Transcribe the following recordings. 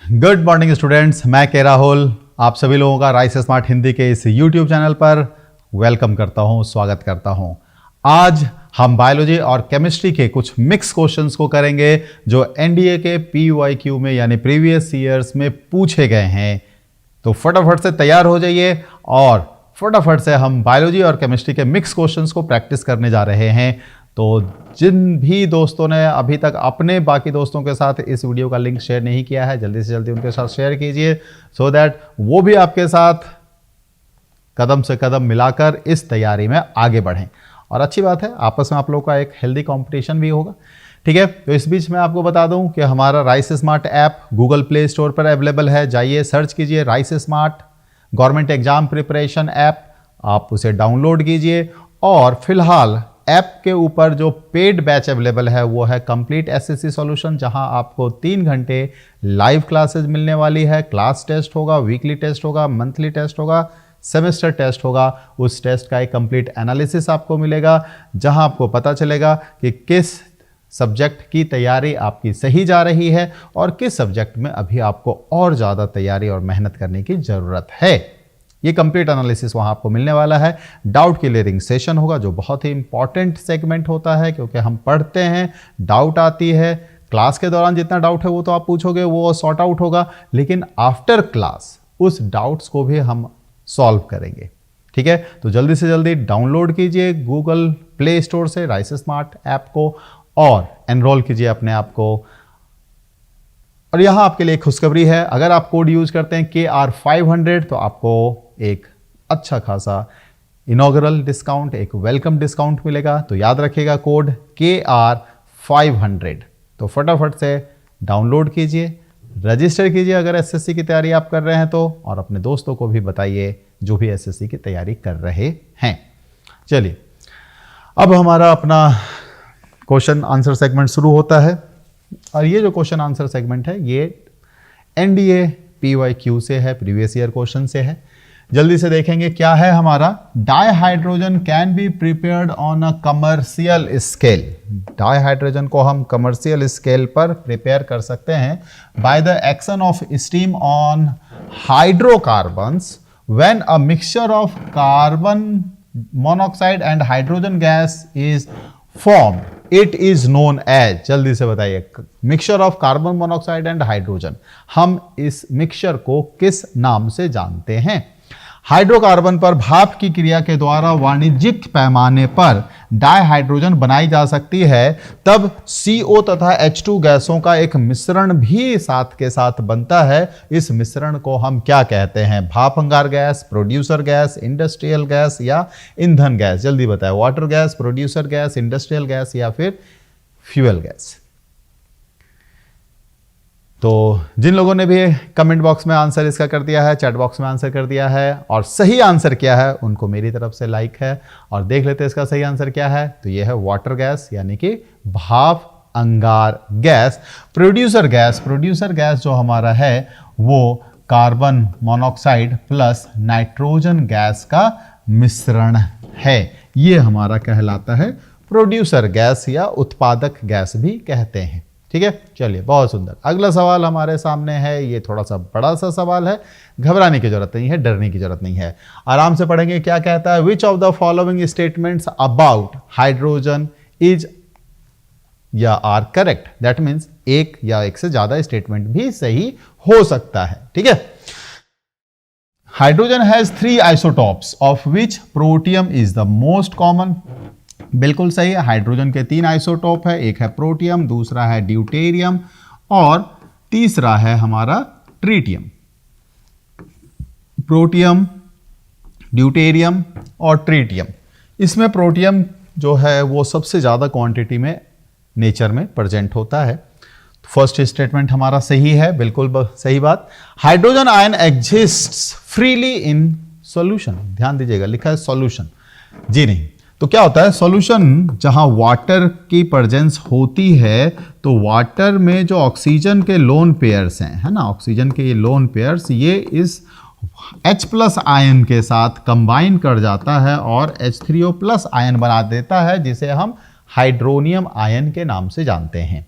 Good morning students, मैं के राहुल आप सभी लोगों का राइस स्मार्ट हिंदी के इस यूट्यूब चैनल पर वेलकम करता हूं, स्वागत करता हूं। आज हम बायोलॉजी और केमिस्ट्री के कुछ मिक्स क्वेश्चंस को करेंगे जो एनडीए के पीवाईक्यू में यानी प्रीवियस ईयर्स में पूछे गए हैं। तो फटाफट से तैयार हो जाइए और फटाफट से हम बायोलॉजी और केमिस्ट्री के मिक्स क्वेश्चंस को प्रैक्टिस करने जा रहे हैं। तो जिन भी दोस्तों ने अभी तक अपने बाकी दोस्तों के साथ इस वीडियो का लिंक शेयर नहीं किया है, जल्दी से जल्दी उनके साथ शेयर कीजिए सो दैट वो भी आपके साथ कदम से कदम मिलाकर इस तैयारी में आगे बढ़ें। और अच्छी बात है, आपस में आप लोगों का एक हेल्दी कंपटीशन भी होगा। ठीक है, तो इस बीच मैं आपको बता दूं कि हमारा rice smart app Google play store पर अवेलेबल है। जाइए, सर्च कीजिए rice smart government exam preparation app, आप उसे डाउनलोड कीजिए। और फिलहाल ऐप के ऊपर जो पेड बैच अवेलेबल है वो है कंप्लीट एसएससी सॉल्यूशन, जहां आपको 3 घंटे लाइव क्लासेस मिलने वाली है। क्लास टेस्ट होगा, वीकली टेस्ट होगा, मंथली टेस्ट होगा, सेमेस्टर टेस्ट होगा। उस टेस्ट का एक कंप्लीट एनालिसिस आपको मिलेगा, जहां आपको पता चलेगा कि किस सब्जेक्ट की तैयारी आपकी सही जा रही है और किस सब्जेक्ट में अभी आपको और ज़्यादा तैयारी और मेहनत करने की ज़रूरत है। ये कंप्लीट एनालिसिस वहाँ आपको मिलने वाला है। डाउट क्लियरिंग सेशन होगा जो बहुत ही इंपॉर्टेंट सेगमेंट होता है, क्योंकि हम पढ़ते हैं, डाउट आती है। क्लास के दौरान जितना डाउट है वो तो आप पूछोगे, वो सॉर्ट आउट होगा, लेकिन आफ्टर क्लास उस डाउट्स को भी हम सॉल्व करेंगे। ठीक है, तो जल्दी से जल्दी डाउनलोड कीजिए गूगल प्ले स्टोर से राइस स्मार्ट ऐप को और एनरोल कीजिए अपने आप को। और यहां आपके लिए खुशखबरी है, अगर आप कोड यूज करते हैं KR500 तो आपको एक अच्छा खासा इनॉग्रल डिस्काउंट, एक वेलकम डिस्काउंट मिलेगा। तो याद रखिएगा कोड KR500। तो फटाफट से डाउनलोड कीजिए, रजिस्टर कीजिए अगर एसएससी की तैयारी आप कर रहे हैं तो, और अपने दोस्तों को भी बताइए जो भी एसएससी की तैयारी कर रहे हैं। चलिए, अब हमारा अपना क्वेश्चन आंसर सेगमेंट शुरू होता है। और ये जो क्वेश्चन आंसर सेगमेंट है ये एनडीए पीवाईक्यू से है, प्रीवियस ईयर क्वेश्चन से है। जल्दी से देखेंगे क्या है हमारा। Dihydrogen can be prepared on a commercial scale. Dihydrogen को हम कमर्शियल स्केल पर प्रिपेयर कर सकते हैं by the action of steam on hydrocarbons when a mixture of carbon monoxide and hydrogen gas is form. It is known as, जल्दी से बताइए, mixture of carbon monoxide and hydrogen. हम इस mixture को किस नाम से जानते हैं? हाइड्रोकार्बन पर भाप की क्रिया के द्वारा वाणिज्यिक पैमाने पर डाइहाइड्रोजन बनाई जा सकती है, तब CO तथा H2 गैसों का एक मिश्रण भी साथ के साथ बनता है। इस मिश्रण को हम क्या कहते हैं? भाप अंगार gas, producer gas, industrial gas या ईंधन गैस? जल्दी बताएं, water gas, producer gas, industrial gas या फिर फ्यूल गैस? तो जिन लोगों ने भी कमेंट बॉक्स में आंसर इसका कर दिया है, चैट बॉक्स में आंसर कर दिया है और सही आंसर क्या है, उनको मेरी तरफ से लाइक है। और देख लेते हैं इसका सही आंसर क्या है। तो यह है वाटर गैस, यानी कि भाप अंगार gas. Producer gas, producer gas जो हमारा है वो carbon monoxide plus nitrogen gas का मिश्रण है। ये हमारा कहलाता है प्रोड्यूसर गैस या उत्पादक गैस भी कहते हैं। ठीक है, चलिए, बहुत सुंदर। अगला सवाल हमारे सामने है, ये थोड़ा सा बड़ा सा सवाल है, घबराने की जरूरत नहीं है, डरने की जरूरत नहीं है, आराम से पढ़ेंगे। क्या कहता है? Which of the following statements about hydrogen is या आर करेक्ट? दैट मीन्स एक या एक से ज्यादा स्टेटमेंट भी सही हो सकता है। ठीक है, hydrogen has 3 isotopes of which protium is the most common. बिल्कुल सही है, हाइड्रोजन के 3 आइसोटोप है, एक है प्रोटियम, दूसरा है ड्यूटेरियम और तीसरा है हमारा ट्रीटियम। प्रोटियम, ड्यूटेरियम और ट्रीटियम। इसमें प्रोटियम जो है वो सबसे ज्यादा क्वांटिटी में नेचर में प्रेजेंट होता है। फर्स्ट स्टेटमेंट हमारा सही है, बिल्कुल सही बात। Hydrogen ion exists freely in solution. ध्यान दीजिएगा, लिखा है सॉल्यूशन, जी नहीं। तो क्या होता है? सॉल्यूशन जहां वाटर की प्रेजेंस होती है तो वाटर में जो ऑक्सीजन के लोन पेयर्स हैं, है ना, ऑक्सीजन के ये लोन पेयर्स, ये इस H+ आयन के साथ कंबाइन कर जाता है और H3O+ आयन बना देता है, जिसे हम हाइड्रोनियम आयन के नाम से जानते हैं।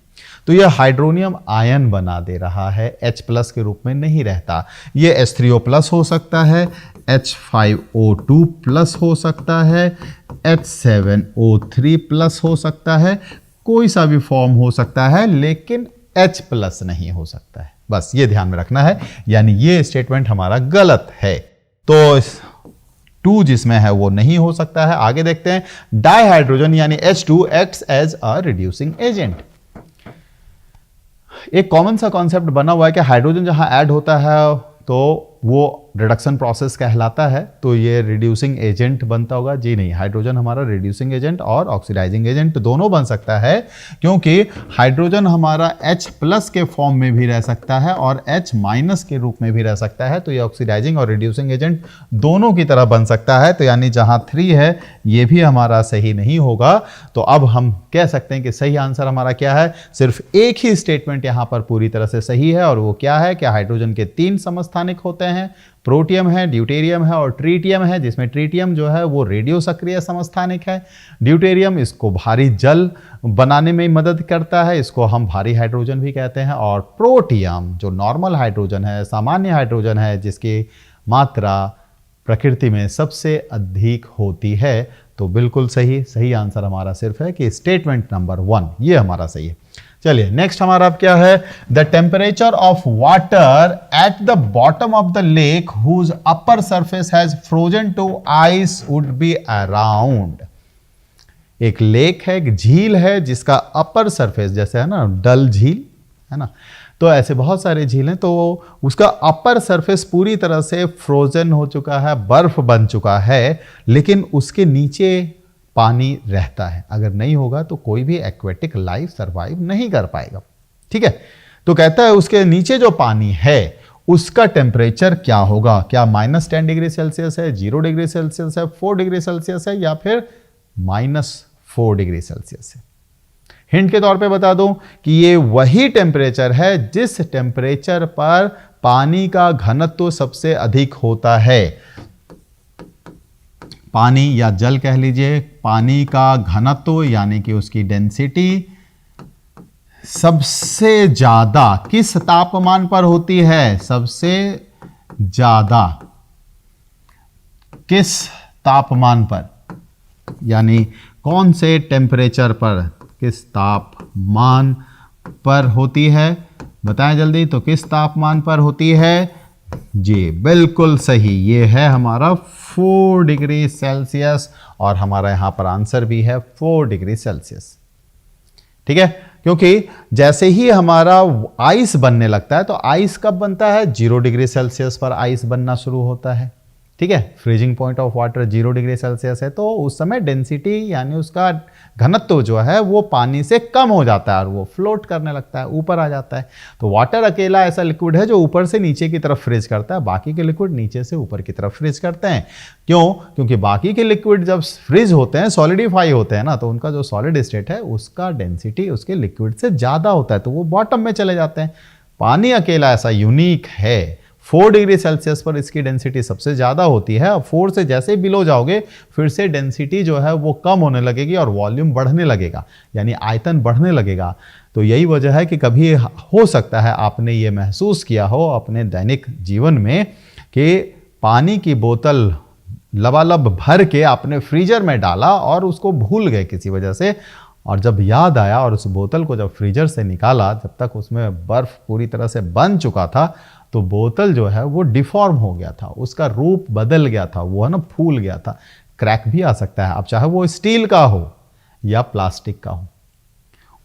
तो यह हाइड्रोनियम आयन बना दे रहा है, H+ के रूप में नहीं रहता। ये H3O+ हो सकता है, H5O2+ हो सकता है, H7O3+ हो सकता है, कोई सा भी फॉर्म हो सकता है, लेकिन H+ नहीं हो सकता है। बस ये ध्यान में रखना है, यानी ये स्टेटमेंट हमारा गलत है। तो 2 जिसमें है वो नहीं हो सकता है। आगे देखते हैं, डाइहाइड्रोजन यानी H2 acts as a reducing agent. एक कॉमन सा कॉन्सेप्ट बना हुआ है कि हाइड्रोजन जहां ऐड होता है तो वो रिडक्शन प्रोसेस कहलाता है, तो ये रिड्यूसिंग एजेंट बनता होगा। जी नहीं, हाइड्रोजन हमारा रिड्यूसिंग एजेंट और ऑक्सीडाइजिंग एजेंट दोनों बन सकता है, क्योंकि हाइड्रोजन हमारा H+ के फॉर्म में भी रह सकता है और H- के रूप में भी रह सकता है। तो ये ऑक्सीडाइजिंग और रिड्यूसिंग एजेंट दोनों की तरह बन सकता है। तो यानी जहां 3 है ये भी हमारा सही नहीं होगा। तो अब हम कह सकते हैं कि सही आंसर हमारा क्या है, सिर्फ एक ही स्टेटमेंट यहां पर पूरी तरह से सही है, और वो क्या है कि हाइड्रोजन के 3 समस्थानिक होते हैं, प्रोटियम है, ड्यूटेरियम है और ट्रीटियम है, जिसमें ट्रीटियम जो है वो रेडियो सक्रिय समस्थानिक है। ड्यूटेरियम इसको भारी जल बनाने में मदद करता है, इसको हम भारी हाइड्रोजन भी कहते हैं। और प्रोटियम जो नॉर्मल हाइड्रोजन है, सामान्य हाइड्रोजन है, जिसकी मात्रा प्रकृति में सबसे अधिक होती है। तो बिल्कुल सही आंसर हमारा सिर्फ है कि स्टेटमेंट नंबर 1 ये हमारा सही है। चलिए नेक्स्ट हमारा अब क्या है, the temperature of water at the bottom of the lake whose upper surface has frozen to ice would be around. एक लेक है, एक झील है जिसका अपर सरफेस, जैसे है ना डल झील है ना, तो ऐसे बहुत सारे झील हैं, तो उसका अपर सरफेस पूरी तरह से फ्रोजन हो चुका है, बर्फ बन चुका है, लेकिन उसके नीचे पानी रहता है। अगर नहीं होगा तो कोई भी एक्वेटिक लाइफ सर्वाइव नहीं कर पाएगा। ठीक है, तो कहता है उसके नीचे जो पानी है उसका टेम्परेचर क्या होगा, क्या -10 डिग्री सेल्सियस है, 0 डिग्री सेल्सियस है, 4 डिग्री सेल्सियस है, या फिर -4 डिग्री सेल्सियस है। हिंट के तौर पे बता दूं कि ये वही टेम्परेचर है जिस टेम्परेचर पर पानी का घनत्व सबसे अधिक होता है। पानी या जल कह लीजिए, पानी का घनत्व यानी कि उसकी डेंसिटी सबसे ज्यादा किस तापमान पर होती है, सबसे ज्यादा किस तापमान पर, यानी कौन से टेम्परेचर पर, किस तापमान पर होती है, बताएं जल्दी। तो किस तापमान पर होती है, जी बिल्कुल सही, ये है हमारा 4 डिग्री सेल्सियस, और हमारा यहां पर आंसर भी है 4 डिग्री सेल्सियस। ठीक है, क्योंकि जैसे ही हमारा आइस बनने लगता है, तो आइस कब बनता है, 0 डिग्री सेल्सियस पर आइस बनना शुरू होता है। ठीक है, freezing point of water 0 degree Celsius है, तो उस समय डेंसिटी यानी उसका घनत्व जो है वो पानी से कम हो जाता है और वो फ्लोट करने लगता है, ऊपर आ जाता है। तो वाटर अकेला ऐसा लिक्विड है जो ऊपर से नीचे की तरफ फ्रीज करता है, बाकी के लिक्विड नीचे से ऊपर की तरफ फ्रीज करते हैं। क्यों, क्योंकि बाकी के लिक्विड जब फ्रीज होते हैं, सॉलिडिफाई होते हैं ना, तो उनका जो सॉलिड स्टेट है उसका डेंसिटी उसके लिक्विड से ज्यादा होता है, तो वो बॉटम में चले जाते हैं। पानी अकेला ऐसा यूनिक है, 4 डिग्री सेल्सियस पर इसकी डेंसिटी सबसे ज़्यादा होती है। अब 4 से जैसे बिलो जाओगे फिर से डेंसिटी जो है वो कम होने लगेगी और वॉल्यूम बढ़ने लगेगा, यानी आयतन बढ़ने लगेगा। तो यही वजह है कि कभी हो सकता है आपने ये महसूस किया हो अपने दैनिक जीवन में कि पानी की बोतल लबालब भर के आपने फ्रीजर में डाला और उसको भूल गए किसी वजह से, और जब याद आया और उस बोतल को जब फ्रीजर से निकाला, जब तक उसमें बर्फ पूरी तरह से बन चुका था, तो बोतल जो है वो डिफॉर्म हो गया था, उसका रूप बदल गया था, वो है ना फूल गया था, क्रैक भी आ सकता है। अब चाहे वो स्टील का हो या प्लास्टिक का हो,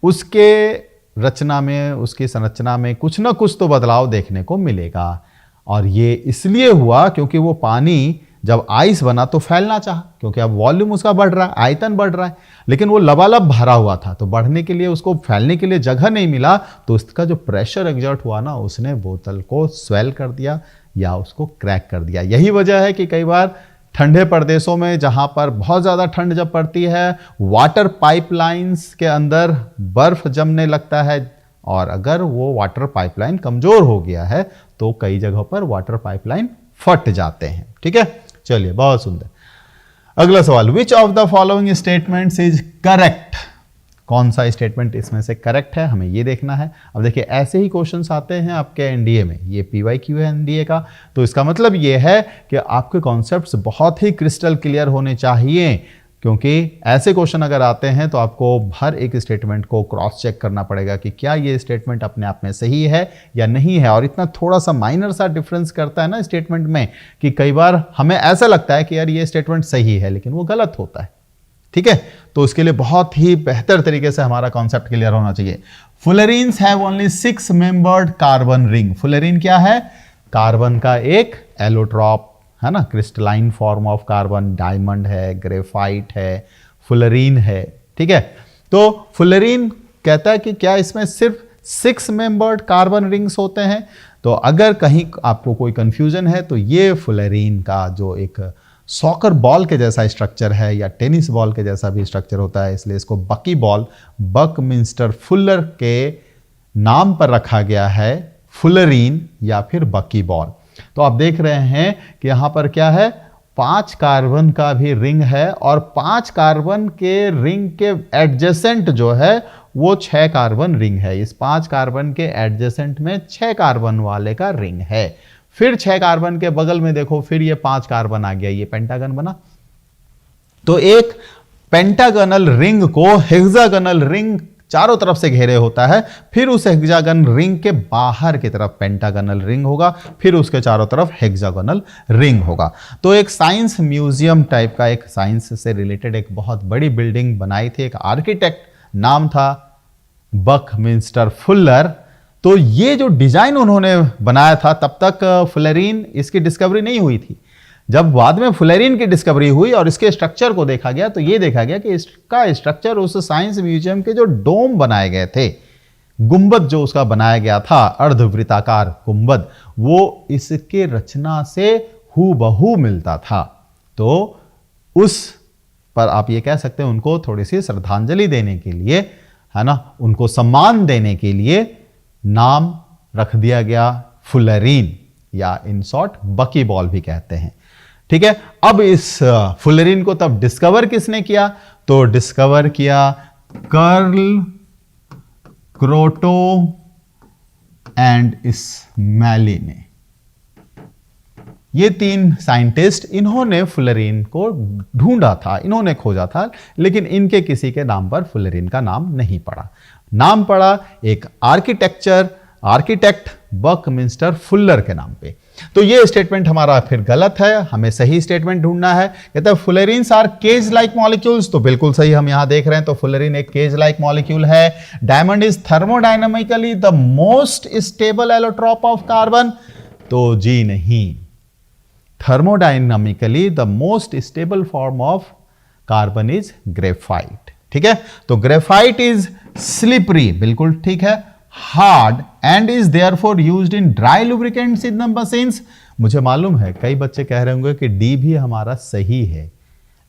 उसके रचना में, उसकी संरचना में कुछ ना कुछ तो बदलाव देखने को मिलेगा। और ये इसलिए हुआ क्योंकि वो पानी जब आइस बना तो फैलना चाहा, क्योंकि अब वॉल्यूम उसका बढ़ रहा है, आयतन बढ़ रहा है, लेकिन वो लबालब भरा हुआ था, तो बढ़ने के लिए उसको फैलने के लिए जगह नहीं मिला, तो उसका जो प्रेशर एग्जर्ट हुआ ना, उसने बोतल को स्वेल कर दिया या उसको क्रैक कर दिया। यही वजह है कि कई बार ठंडे प्रदेशों में जहां पर बहुत ज़्यादा ठंड जब पड़ती है, वाटर पाइपलाइंस के अंदर बर्फ जमने लगता है, और अगर वो वाटर पाइपलाइन कमज़ोर हो गया है तो कई जगहों पर वाटर पाइपलाइन फट जाते हैं। ठीक है, चलिए बहुत सुंदर। अगला सवाल, which of the following statements is correct. कौन सा स्टेटमेंट इसमें से करेक्ट है, हमें ये देखना है। अब देखिए ऐसे ही क्वेश्चंस आते हैं आपके एनडीए में, ये PYQ है एनडीए का, तो इसका मतलब ये है कि आपके कॉन्सेप्ट्स बहुत ही क्रिस्टल क्लियर होने चाहिए, क्योंकि ऐसे क्वेश्चन अगर आते हैं तो आपको हर एक स्टेटमेंट को क्रॉस चेक करना पड़ेगा कि क्या ये स्टेटमेंट अपने आप में सही है या नहीं है। और इतना थोड़ा सा माइनर सा डिफरेंस करता है ना स्टेटमेंट में कि कई बार हमें ऐसा लगता है कि यार ये स्टेटमेंट सही है, लेकिन वो गलत होता है। ठीक है, तो उसके लिए बहुत ही बेहतर तरीके से हमारा कॉन्सेप्ट क्लियर होना चाहिए। Fullerenes have only 6 membered carbon ring. Fullerene क्या है? कार्बन का एक एलोट्रॉप है ना, crystalline form of carbon, diamond है, ग्रेफाइट है, फुलरीन है। ठीक है, तो फुलरीन कहता है कि क्या इसमें सिर्फ 6 मेंबर्ड कार्बन रिंग्स होते हैं? तो अगर कहीं आपको कोई कंफ्यूजन है तो ये फुलरीन का जो एक सॉकर बॉल के जैसा स्ट्रक्चर है या टेनिस बॉल के जैसा भी स्ट्रक्चर होता है, इसलिए इसको बकी बॉल, बकमिंस्टर फुलर के नाम पर रखा गया है, फुलरीन या फिर बकी बॉल। तो आप देख रहे हैं कि यहां पर क्या है, 5 कार्बन का भी रिंग है और 5 कार्बन के रिंग के एडजेसेंट जो है वो 6 कार्बन रिंग है। इस 5 कार्बन के एडजेसेंट में 6 कार्बन वाले का रिंग है। फिर 6 कार्बन के बगल में देखो, फिर ये 5 कार्बन आ गया, ये पेंटागन बना। तो एक पेंटागनल रिंग को हेक्सागनल रिंग चारों तरफ से घेरे होता है, फिर उस हेक्सागन रिंग के बाहर की तरफ पेंटागनल रिंग होगा, फिर उसके चारों तरफ हेक्सागोनल रिंग होगा। तो एक साइंस म्यूजियम टाइप का, एक साइंस से रिलेटेड एक बहुत बड़ी बिल्डिंग बनाई थी एक आर्किटेक्ट, नाम था बकमिंस्टर फुलर। तो ये जो डिजाइन उन्होंने बनाया था, तब तक फुलरीन इसकी डिस्कवरी नहीं हुई थी। जब बाद में फुलरीन की डिस्कवरी हुई और इसके स्ट्रक्चर को देखा गया तो ये देखा गया कि इसका स्ट्रक्चर उस साइंस म्यूजियम के जो डोम बनाए गए थे, गुंबद जो उसका बनाया गया था, अर्धवृत्ताकार गुंबद, वो इसके रचना से हूबहू मिलता था। तो उस पर आप ये कह सकते हैं उनको थोड़ी सी श्रद्धांजलि देने के लिए, है ना, उनको सम्मान देने के लिए नाम रख दिया गया फुलरीन, या इन शॉर्ट बकी बॉल भी कहते हैं। ठीक है, अब इस फुलरीन को तब डिस्कवर किसने किया? तो डिस्कवर किया कार्ल क्रोटो एंड स्मैली ने। ये 3 साइंटिस्ट, इन्होंने फुलरीन को ढूंढा था, इन्होंने खोजा था, लेकिन इनके किसी के नाम पर फुलरीन का नाम नहीं पड़ा। नाम पड़ा एक आर्किटेक्ट बकमिंस्टर फुलर के नाम पे। तो ये स्टेटमेंट हमारा फिर गलत है, हमें सही स्टेटमेंट ढूंढना है। कहते हैं फुलरीन्स आर केज लाइक मॉलिक्यूल्स, तो बिल्कुल सही, हम यहां देख रहे हैं तो फुलरीन एक केज लाइक मॉलिक्यूल है। Diamond is thermodynamically the most stable allotrope of carbon, तो जी नहीं, thermodynamically the most stable form of carbon is graphite. ठीक है, तो ग्रेफाइट इज स्लिपरी, बिल्कुल ठीक है, hard and is therefore used in dry lubricants in the machines. मुझे मालूम है कई बच्चे कह रहे होंगे कि डी भी हमारा सही है,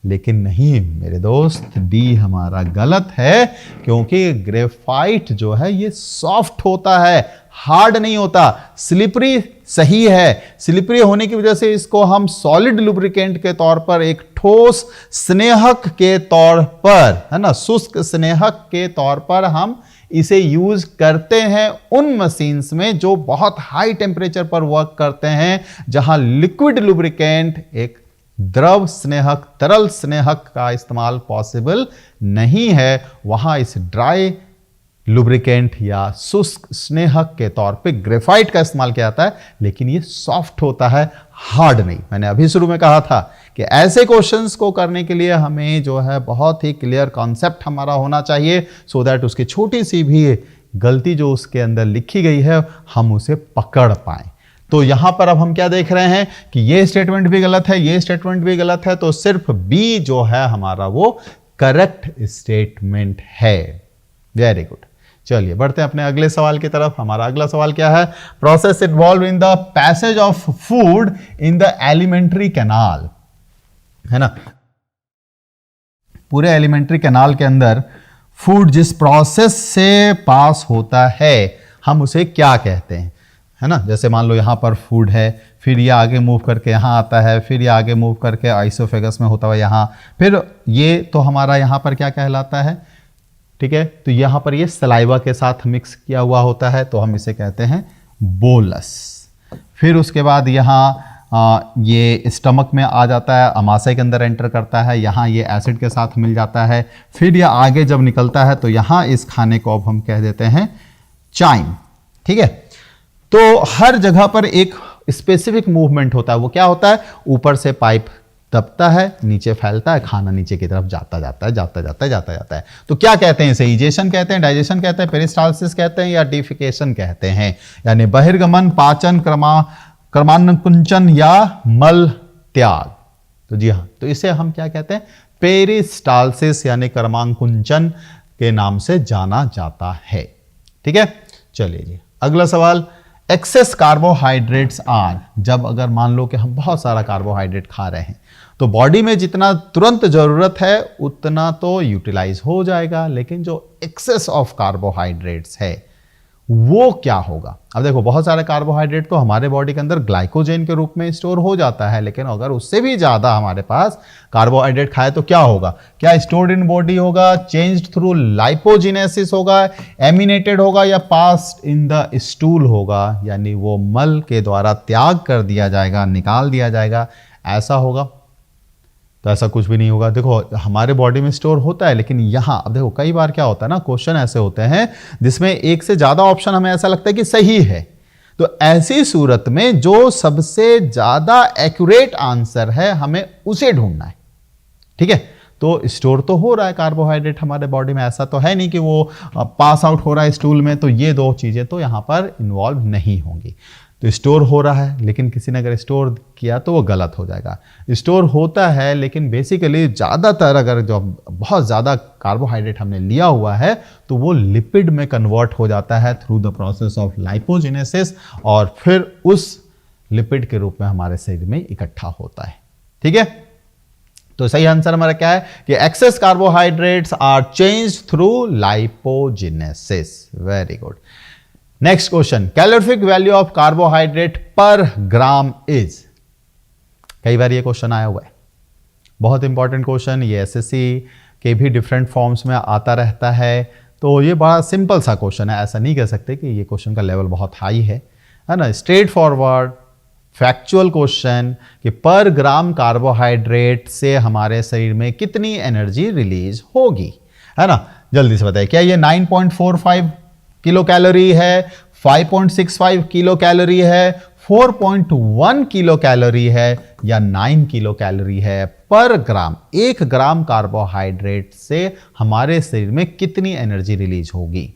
लेकिन नहीं मेरे दोस्त, डी हमारा गलत है, क्योंकि ग्रेफाइट जो है ये सॉफ्ट होता है, हार्ड नहीं होता। स्लिपरी सही है, स्लिपरी होने की वजह से इसको हम सॉलिड लुब्रिकेंट के तौर पर, एक ठोस स्नेहक के तौर पर, है ना, शुष्क स्नेहक के तौर पर हम इसे यूज करते हैं उन मशीन्स में जो बहुत हाई टेम्परेचर पर वर्क करते हैं, जहां लिक्विड लुब्रिकेंट, एक द्रव स्नेहक, तरल स्नेहक का इस्तेमाल पॉसिबल नहीं है। वहां इस ड्राई लुब्रिकेंट या शुष्क स्नेहक के तौर पे ग्रेफाइट का इस्तेमाल किया जाता है, लेकिन ये सॉफ्ट होता है, हार्ड नहीं। मैंने अभी शुरू में कहा था कि ऐसे क्वेश्चंस को करने के लिए हमें जो है बहुत ही क्लियर कॉन्सेप्ट हमारा होना चाहिए, सो दैट उसकी छोटी सी भी गलती जो उसके अंदर लिखी गई है हम उसे पकड़ पाएं। तो यहां पर अब हम क्या देख रहे हैं कि ये स्टेटमेंट भी गलत है, ये स्टेटमेंट भी गलत है, तो सिर्फ बी जो है हमारा वो करेक्ट स्टेटमेंट है। वेरी गुड, चलिए बढ़ते हैं अपने अगले सवाल की तरफ। हमारा अगला सवाल क्या है? Process involve in the passage of food in the alimentary canal, है ना, पूरे एलिमेंट्री कैनाल के अंदर फूड जिस प्रोसेस से पास होता है हम उसे क्या कहते हैं, है ना। जैसे मान लो यहां पर फूड है, फिर ये आगे मूव करके यहां आता है, फिर ये आगे मूव करके आइसोफेगस में होता हुआ यहां, फिर ये तो हमारा यहां पर क्या कहलाता है? ठीक है। तो यहां पर ये सलाइवा के साथ मिक्स किया हुआ होता है, तो हम इसे कहते हैं बोलस। फिर उसके बाद यहाँ ये स्टमक में आ जाता है, अमाशय के अंदर एंटर करता है, यहाँ ये एसिड के साथ मिल जाता है। फिर ये आगे जब निकलता है तो यहाँ इस खाने को अब हम कह देते हैं चाइम, ठीक है। तो हर जगह पर एक स्पेसिफिक मूवमेंट होता है। वो क्या होता है, ऊपर से पाइप दबता है, नीचे फैलता है, खाना नीचे की तरफ जाता जाता है। तो क्या कहते हैं इसे, इजेशन कहते हैं, डाइजेशन कहते हैं, पेरिस्टाल्सिस कहते हैं, या डिफिकेशन कहते हैं, यानी बहिर्गमन, पाचन, क्रमानुकुंचन या मल त्याग। तो जी हाँ, तो इसे हम क्या कहते हैं, पेरिस्टाल्सिस यानी क्रमानुकुंचन के नाम से जाना जाता है, ठीक है। चलिए जी, अगला सवाल, एक्सेस कार्बोहाइड्रेट्स आर, जब अगर मान लो कि हम बहुत सारा कार्बोहाइड्रेट खा रहे हैं तो बॉडी में जितना तुरंत जरूरत है उतना तो यूटिलाइज हो जाएगा, लेकिन जो एक्सेस ऑफ कार्बोहाइड्रेट्स है वो क्या होगा। अब देखो, बहुत सारे कार्बोहाइड्रेट तो हमारे बॉडी के अंदर ग्लाइकोजेन के रूप में स्टोर हो जाता है, लेकिन अगर उससे भी ज्यादा हमारे पास कार्बोहाइड्रेट खाए तो क्या होगा, क्या स्टोर्ड इन बॉडी होगा, चेंज्ड थ्रू लाइपोजिनेसिस होगा, एमिनेटेड होगा, या पास्ड इन द स्टूल होगा, यानी वो मल के द्वारा त्याग कर दिया जाएगा, निकाल दिया जाएगा, ऐसा होगा। तो ऐसा कुछ भी नहीं होगा। देखो, हमारे बॉडी में स्टोर होता है, लेकिन यहां अब देखो कई बार क्या होता है ना, क्वेश्चन ऐसे होते हैं जिसमें एक से ज्यादा ऑप्शन हमें ऐसा लगता है कि सही है। तो ऐसी सूरत में जो सबसे ज्यादा एक्यूरेट आंसर है हमें उसे ढूंढना है, ठीक है। तो स्टोर तो हो रहा है कार्बोहाइड्रेट हमारे बॉडी में, ऐसा तो है नहीं कि वो पास आउट हो रहा है स्टूल में, तो ये दो चीजें तो यहां पर इन्वॉल्व नहीं होंगी। तो स्टोर हो रहा है, लेकिन किसी ने अगर स्टोर किया तो वो गलत हो जाएगा। स्टोर होता है, लेकिन बेसिकली ज़्यादातर अगर जो बहुत ज़्यादा कार्बोहाइड्रेट हमने लिया हुआ है तो वो लिपिड में कन्वर्ट हो जाता है थ्रू द प्रोसेस ऑफ लाइपोजिनेसिस, और फिर उस लिपिड के रूप में हमारे शरीर में इकट्ठा होता है, ठीक है। तो सही आंसर हमारा क्या है कि excess carbohydrates are change through lipogenesis. Very good. Next question, calorific value of carbohydrate per gram is. कई बार ये क्वेश्चन आया हुआ है, बहुत इंपॉर्टेंट क्वेश्चन, ये एसएससी के भी डिफरेंट फॉर्म्स में आता रहता है। तो ये बड़ा सिंपल सा क्वेश्चन है, ऐसा नहीं कह सकते कि ये क्वेश्चन का लेवल बहुत हाई है ना। स्ट्रेट फॉरवर्ड फैक्चुअल क्वेश्चन कि पर ग्राम कार्बोहाइड्रेट से हमारे शरीर में कितनी एनर्जी रिलीज होगी, है ना। जल्दी से बताइए, क्या ये 9.45 किलो कैलोरी है, 5.65 किलो कैलोरी है, 4.1 किलो कैलोरी है, या 9 किलो कैलोरी है पर ग्राम। 1 ग्राम कार्बोहाइड्रेट से हमारे शरीर में कितनी एनर्जी रिलीज होगी।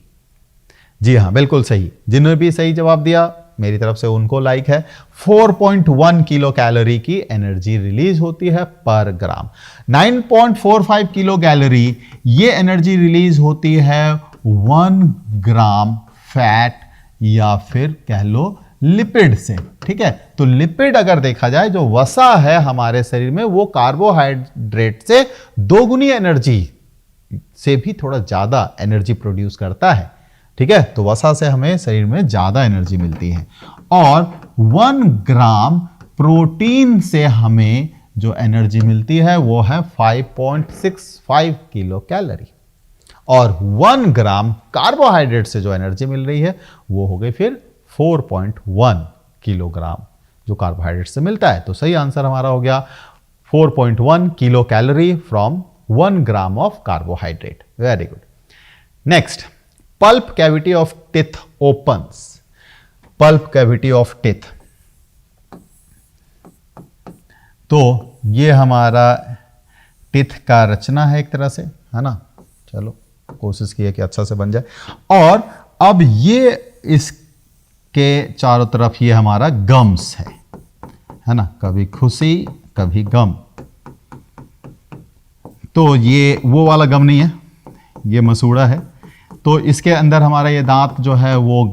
जी हाँ, बिल्कुल सही। जिन्होंने भी सही जवाब दिया मेरी तरफ से उनको लाइक है। 4.1 किलो कैलोरी की एनर्जी रिलीज होती है पर ग्राम। 9.45 किलो कैलोरी ये एनर्जी रिलीज होती है 1 ग्राम फैट या फिर कह लो लिपिड से, ठीक है। तो लिपिड अगर देखा जाए, जो वसा है हमारे शरीर में, वो कार्बोहाइड्रेट से 2 गुनी एनर्जी से भी थोड़ा ज्यादा एनर्जी प्रोड्यूस करता है, ठीक है। तो वसा से हमें शरीर में ज्यादा एनर्जी मिलती है। और 1 ग्राम प्रोटीन से हमें जो एनर्जी मिलती है वो है 5.65 किलो कैलोरी। और 1 ग्राम कार्बोहाइड्रेट से जो एनर्जी मिल रही है वो हो गई फिर 4.1 किलोग्राम जो कार्बोहाइड्रेट से मिलता है। तो सही आंसर हमारा हो गया 4.1 kilo calorie from 1 gram of carbohydrate. Very good. Next, pulp cavity of teeth opens. Pulp cavity of teeth, तो ये हमारा टीथ का रचना है एक तरह से, है ना। चलो कोशिश की है कि अच्छा से बन जाए। और अब ये इसके चारों तरफ ये हमारा गम्स है ना, कभी खुशी कभी गम। तो ये वो वाला गम नहीं है, ये मसूड़ा है। तो इसके अंदर हमारा ये दांत जो है वो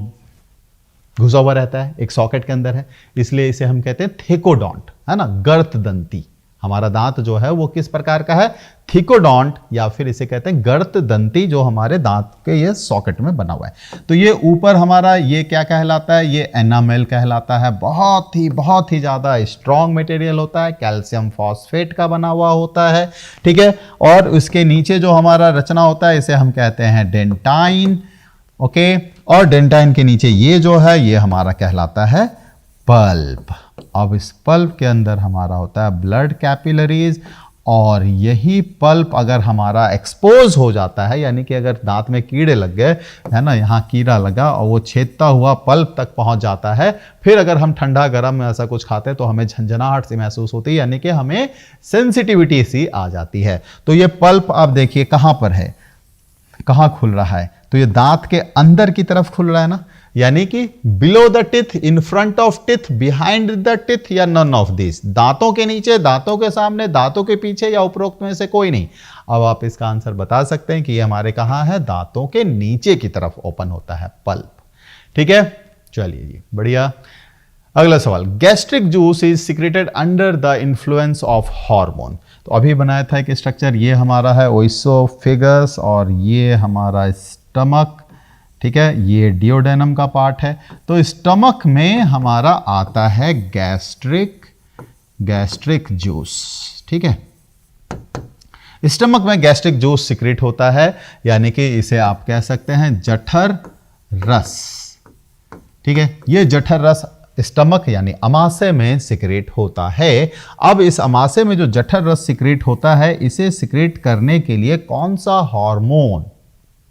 घुसा हुआ रहता है, एक सॉकेट के अंदर है, इसलिए इसे हम कहते हैं थेकोडोंट, है ना, गर्त दंती, हमारा दांत जो है वो किस प्रकार का है, थिकोडोंट, या फिर इसे कहते हैं गर्त दंती, जो हमारे दांत के ये सॉकेट में बना हुआ है। तो ये ऊपर हमारा ये क्या कहलाता है, ये एनामेल कहलाता है। बहुत ही ज़्यादा स्ट्रॉन्ग मटेरियल होता है, कैल्शियम फॉस्फेट का बना हुआ होता है, ठीक है। और उसके नीचे जो हमारा रचना होता है इसे हम कहते हैं डेंटाइन, ओके। और डेंटाइन के नीचे ये जो है ये हमारा कहलाता है पल्प। अब इस पल्प के अंदर हमारा होता है ब्लड कैपिलरीज, और यही पल्प अगर हमारा एक्सपोज हो जाता है, यानी कि अगर दांत में कीड़े लग गए, है ना, यहाँ कीड़ा लगा और वो छेदता हुआ पल्प तक पहुंच जाता है, फिर अगर हम ठंडा गर्म ऐसा कुछ खाते हैं तो हमें झंझनाहट सी महसूस होती है, यानी कि हमें सेंसिटिविटी सी आ जाती है। तो ये पल्प आप देखिए कहाँ पर है, कहाँ खुल रहा है, तो ये दांत के अंदर की तरफ खुल रहा है ना, यानी कि below the teeth, in front of teeth, behind the teeth, या नन ऑफ दिस, दांतों के नीचे, दांतों के सामने, दांतों के पीछे, या उपरोक्त में से कोई नहीं। अब आप इसका आंसर बता सकते हैं कि ये हमारे कहां है, दांतों के नीचे की तरफ ओपन होता है पल्प, ठीक है। चलिए जी, बढ़िया। अगला सवाल, gastric juice is secreted under the influence of hormone. तो अभी बनाया था एक स्ट्रक्चर, ये हमारा है ओइसोफेगस और ये हमारा स्टमक, ठीक है, ये डियोडेनम का पार्ट है। तो स्टमक में हमारा आता है गैस्ट्रिक जूस, ठीक है। स्टमक में गैस्ट्रिक जूस सिक्रेट होता है, यानी कि इसे आप कह सकते हैं जठर रस, ठीक है। ये जठर रस स्टमक यानी अमाशय में सिक्रेट होता है। अब इस अमाशय में जो जठर रस सिक्रेट होता है, इसे सिक्रेट करने के लिए कौन सा हार्मोन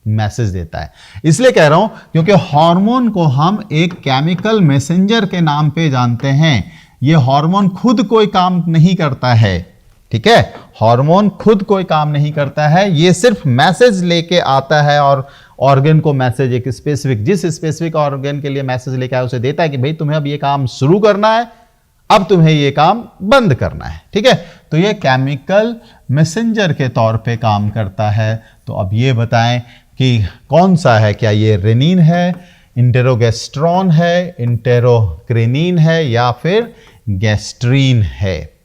मैसेज देता है? इसलिए कह रहा हूं क्योंकि हार्मोन को हम एक केमिकल मैसेंजर के नाम पे जानते हैं। ये हार्मोन खुद कोई काम नहीं करता है, ठीक है। हार्मोन खुद कोई काम नहीं करता है, ये सिर्फ मैसेज लेके आता है और ऑर्गन को मैसेज, एक स्पेसिफिक, जिस स्पेसिफिक ऑर्गन के लिए मैसेज लेके आया उसे देता है कि भाई तुम्हें अब ये काम शुरू करना है, अब तुम्हें ये काम बंद करना है, ठीक है। तो ये केमिकल मैसेंजर के तौर पे काम करता है। तो अब ये बताएं कि कौन सा है, क्या ये रेनिन है, इंटेरोगेस्ट्रॉन है, इंटेरोक्रेनिन है, या फिर गैस्ट्रीन है?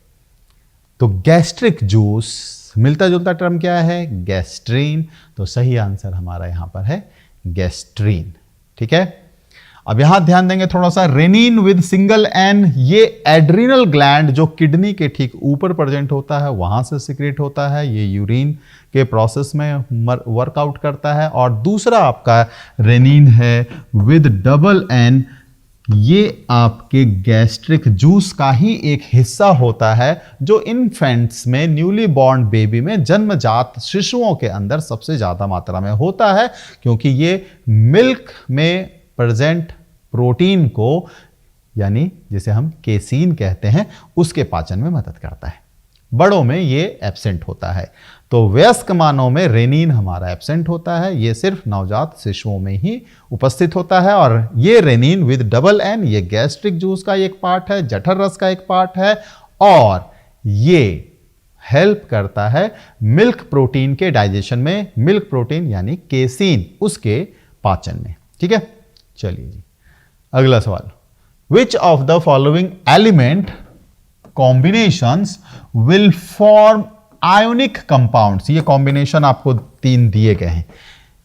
तो गैस्ट्रिक जूस मिलता जुलता टर्म क्या है, गैस्ट्रीन। तो सही आंसर हमारा यहां पर है गैस्ट्रीन, ठीक है। अब यहां ध्यान देंगे थोड़ा सा, रेनिन विद सिंगल एन, ये एड्रिनल ग्लैंड जो किडनी के ठीक ऊपर प्रेजेंट होता है वहां से सिक्रेट होता है, ये यूरिन के प्रोसेस में वर्कआउट करता है। और दूसरा आपका रेनिन है विद डबल एन, ये आपके गैस्ट्रिक जूस का ही एक हिस्सा होता है जो इन्फेंट्स में, न्यूली बॉर्न बेबी में, जन्मजात शिशुओं के अंदर सबसे ज्यादा मात्रा में होता है, क्योंकि ये मिल्क में प्रेजेंट प्रोटीन को, यानी जिसे हम केसीन कहते हैं, उसके पाचन में मदद करता है। बड़ों में ये एब्सेंट होता है। तो वयस्क मानव में रेनिन हमारा एब्सेंट होता है, ये सिर्फ नवजात शिशुओं में ही उपस्थित होता है। और ये रेनिन विद डबल एन, ये गैस्ट्रिक जूस का एक पार्ट है, जठर रस का एक पार्ट है, और ये हेल्प करता है मिल्क प्रोटीन के डाइजेशन में, मिल्क प्रोटीन यानी केसीन, उसके पाचन में, ठीक है। चलिए जी, अगला सवाल, which of the following element combinations will form ionic compounds? ये कॉम्बिनेशन आपको 3 दिए गए हैं,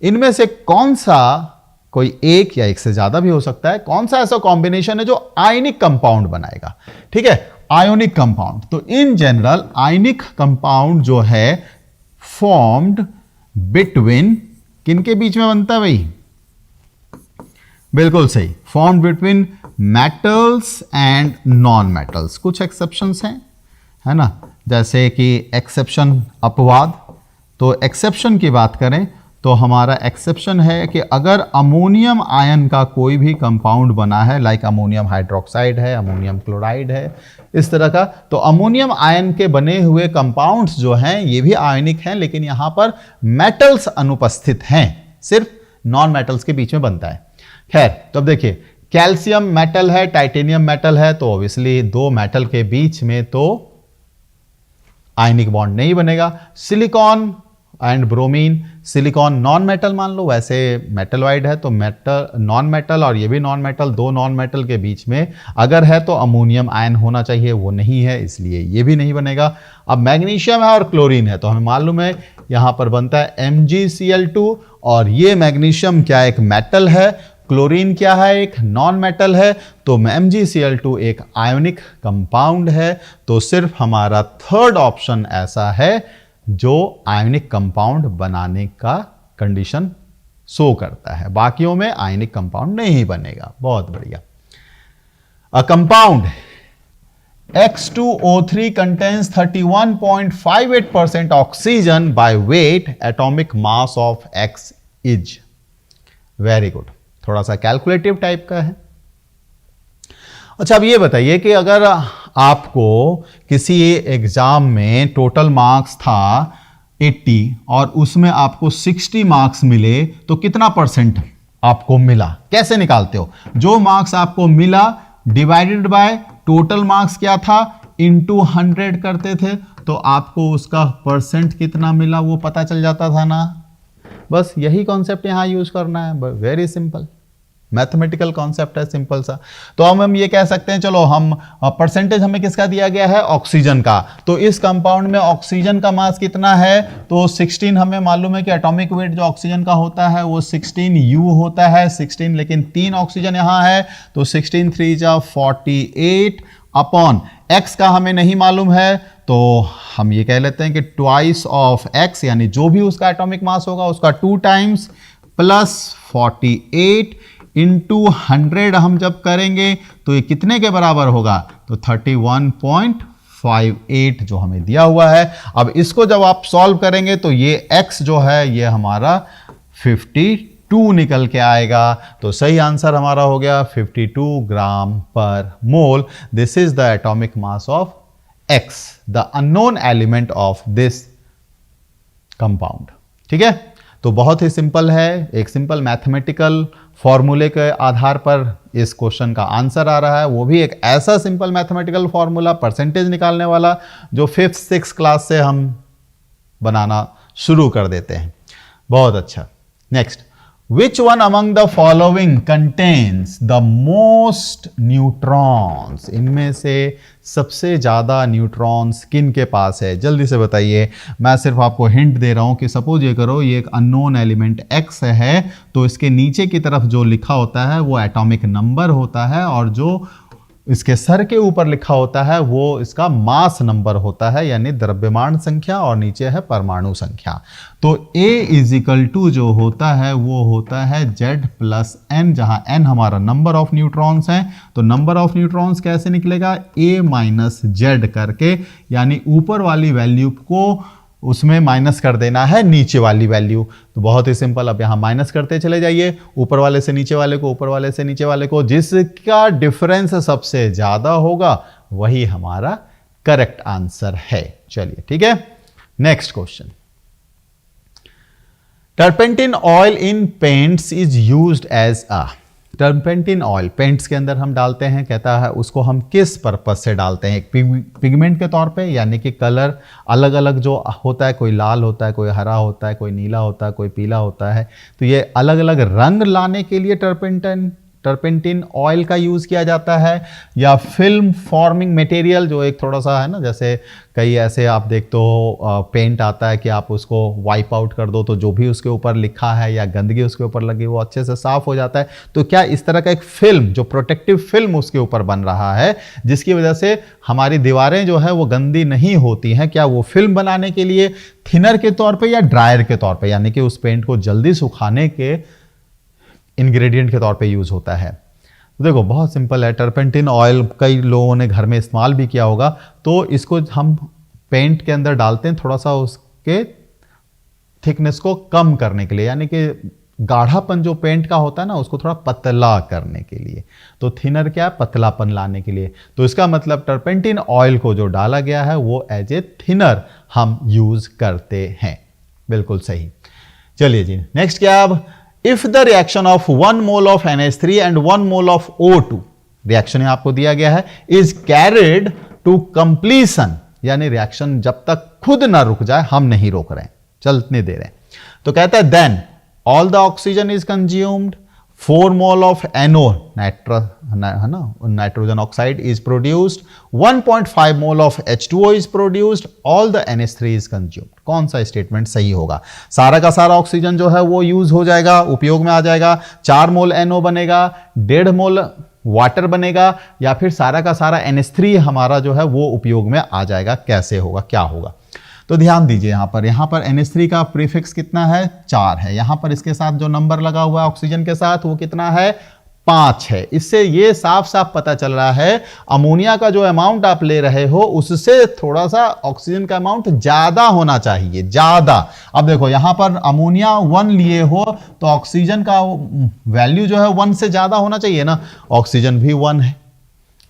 इनमें से कौन सा, कोई एक या एक से ज्यादा भी हो सकता है, कौन सा ऐसा कॉम्बिनेशन है जो आयनिक कंपाउंड बनाएगा, ठीक है, आयोनिक कंपाउंड। तो इन जनरल आयनिक कंपाउंड जो है फॉर्म्ड बिटवीन, किनके बीच में बनता है भाई? बिल्कुल सही, formed between metals and non metals. कुछ एक्सेप्शंस हैं, है ना, जैसे कि एक्सेप्शन अपवाद। तो एक्सेप्शन की बात करें तो हमारा एक्सेप्शन है कि अगर अमोनियम आयन का कोई भी कंपाउंड बना है, लाइक अमोनियम हाइड्रोक्साइड है, अमोनियम क्लोराइड है, इस तरह का, तो अमोनियम आयन के बने हुए कंपाउंड्स जो हैं ये भी आयनिक हैं, लेकिन यहां पर मेटल्स अनुपस्थित हैं, सिर्फ नॉन मेटल्स के बीच में बनता है। खैर, तो अब देखिए, कैल्शियम मेटल है, टाइटेनियम मेटल है, तो ऑब्वियसली 2 मेटल के बीच में तो आयनिक बॉन्ड नहीं बनेगा। Silicon and bromine, silicon non metal मान लो, वैसे मेटलॉइड है तो मेटल नॉन मेटल और ये भी नॉन मेटल, दो नॉन मेटल के बीच में अगर है तो अमोनियम आयन होना चाहिए, वो नहीं है इसलिए ये भी नहीं बनेगा। अब मैग्नीशियम है और क्लोरीन है तो हमें मालूम है यहां पर बनता है MgCl2 और ये मैग्नीशियम क्या एक मेटल है, क्लोरीन क्या है एक नॉन मेटल है, तो MgCl2 एक आयोनिक कंपाउंड है। तो सिर्फ हमारा थर्ड ऑप्शन ऐसा है जो आयोनिक कंपाउंड बनाने का कंडीशन शो करता है, बाकियों में आयोनिक कंपाउंड नहीं बनेगा। बहुत बढ़िया। A compound X2O3 contains 31.58% oxygen by weight, atomic mass of X is। Very good, थोड़ा सा कैलकुलेटिव टाइप का है। अच्छा अब ये बताइए कि अगर आपको किसी एग्जाम में टोटल मार्क्स था 80 और उसमें आपको 60 मार्क्स मिले तो कितना परसेंट आपको मिला, कैसे निकालते हो? जो मार्क्स आपको मिला डिवाइडेड बाय टोटल मार्क्स क्या था इनटू 100 करते थे तो आपको उसका परसेंट कितना मिला वो पता चल जाता था ना। बस यही कॉन्सेप्ट यहां यूज करना है, वेरी सिंपल मैथमेटिकल कॉन्सेप्ट है, सिंपल सा। तो हम ये कह सकते हैं, चलो हम परसेंटेज हमें किसका दिया गया है, ऑक्सीजन का। तो इस कंपाउंड में ऑक्सीजन का मास कितना है, तो 16 हमें मालूम है कि एटॉमिक वेट जो ऑक्सीजन का होता है वो 16U होता है, 16, लेकिन 3 ऑक्सीजन यहां है तो 16 3 जा 48 अपॉन x का हमें नहीं मालूम है तो हम ये कह लेते हैं कि ट्वाइस ऑफ x, यानी जो भी उसका एटॉमिक मास होगा उसका 2 टाइम्स प्लस 48 इंटू 100 हम जब करेंगे तो ये कितने के बराबर होगा, तो 31.58 जो हमें दिया हुआ है। अब इसको जब आप सॉल्व करेंगे तो ये x जो है ये हमारा 52 निकल के आएगा। तो सही आंसर हमारा हो गया 52 gram per mole. This is the atomic mass of x, the unknown element of this compound. ठीक है, तो बहुत ही सिंपल है, एक सिंपल मैथमेटिकल फॉर्मूले के आधार पर इस क्वेश्चन का आंसर आ रहा है, वो भी एक ऐसा सिंपल मैथमेटिकल फॉर्मूला परसेंटेज निकालने वाला जो 5th 6th क्लास से हम बनाना शुरू कर देते हैं। बहुत अच्छा। Next, Which one among the following contains the most neutrons? इनमें से सबसे ज्यादा न्यूट्रॉन्स किन के पास है, जल्दी से बताइए। मैं सिर्फ आपको हिंट दे रहा हूं कि सपोज ये करो ये एक अननोन एलिमेंट x है तो इसके नीचे की तरफ जो लिखा होता है वो एटॉमिक नंबर होता है और जो इसके सर के ऊपर लिखा होता है वो इसका मास नंबर होता है, यानी द्रव्यमान संख्या, और नीचे है परमाणु संख्या। तो A इजिकल टू जो होता है वो होता है Z प्लस N, जहां N हमारा नंबर ऑफ न्यूट्रॉन्स है। तो नंबर ऑफ न्यूट्रॉन्स कैसे निकलेगा, A माइनस Z करके, यानी ऊपर वाली वैल्यू को उसमें माइनस कर देना है नीचे वाली वैल्यू। तो बहुत ही सिंपल, अब यहां माइनस करते चले जाइए, ऊपर वाले से नीचे वाले को, ऊपर वाले से नीचे वाले को, जिसका डिफरेंस सबसे ज्यादा होगा वही हमारा करेक्ट आंसर है। चलिए ठीक है, next question. Turpentine oil in paints is used as a, turpentine oil paints के अंदर हम डालते हैं, कहता है उसको हम किस पर्पस से डालते हैं, एक पिगमेंट के तौर पे, यानी कि कलर अलग अलग जो होता है, कोई लाल होता है, कोई हरा होता है, कोई नीला होता है, कोई पीला होता है, तो ये अलग अलग रंग लाने के लिए टर्पेंटिन ऑयल का यूज किया जाता है, या फिल्म फॉर्मिंग मटेरियल जो एक थोड़ा सा है ना, जैसे कई ऐसे आप देखते हो पेंट आता है कि आप उसको वाइप आउट कर दो तो जो भी उसके ऊपर लिखा है या गंदगी उसके ऊपर लगी वो अच्छे से साफ हो जाता है। तो क्या इस तरह का एक फिल्म जो प्रोटेक्टिव फिल्म उसके ऊपर बन रहा है जिसकी वजह से हमारी दीवारें जो है वो गंदी नहीं होती हैं, क्या वो फिल्म बनाने के लिए थिनर के तौर पे या ड्रायर के तौर पे, यानी कि उस पेंट को जल्दी सुखाने के इंग्रेडिएंट के तौर पे यूज होता है? तो देखो बहुत सिंपल है, टर्पेंटिन ऑयल कई लोगों ने घर में इस्तेमाल भी किया होगा। तो इसको हम पेंट के अंदर डालते हैं थोड़ा सा उसके थिकनेस को कम करने के लिए, यानी कि गाढ़ापन जो पेंट का होता है ना उसको थोड़ा पतला करने के लिए। तो थिनर क्या है, पतलापन लाने के लिए। तो इसका मतलब टर्पेंटिन ऑयल को जो डाला गया है वो एज ए थिनर हम यूज करते हैं। बिल्कुल सही। चलिए जी नेक्स्ट क्या, अब if the reaction of 1 mole of NH3 and 1 mole of O2, reaction आपको दिया गया है, इज कैरिड टू कंप्लीशन, यानी रिएक्शन जब तक खुद ना रुक जाए, हम नहीं रोक रहे हैं, चलने दे रहे हैं। तो कहता है then all the oxygen is consumed, 4 mole of NO nitrogen oxide is produced, 1.5 mole of H2O is produced, all the NH3 is consumed. कौन सा स्टेटमेंट सही होगा? सारा का सारा ऑक्सीजन जो है वो यूज हो जाएगा, उपयोग में आ जाएगा, 4 मोल NO बनेगा, 1.5 मोल वाटर बनेगा, या फिर सारा का सारा NH3 हमारा जो है वो उपयोग में आ जाएगा? कैसे होगा, क्या होगा? तो ध्यान दीजिए यहां पर NH3 का प्रीफिक्स कितना है? 4 है। यहां पर इसके साथ जो नंबर लगा हुआ है ऑक्सीजन के साथ वो कितना है? 5 है। इससे ये साफ साफ पता चल रहा है अमोनिया का जो अमाउंट आप ले रहे हो उससे थोड़ा सा ऑक्सीजन का अमाउंट ज्यादा होना चाहिए, ज्यादा। अब देखो यहां पर अमोनिया 1 लिए हो तो ऑक्सीजन का वैल्यू जो है 1 से ज्यादा होना चाहिए ना, ऑक्सीजन भी 1 है।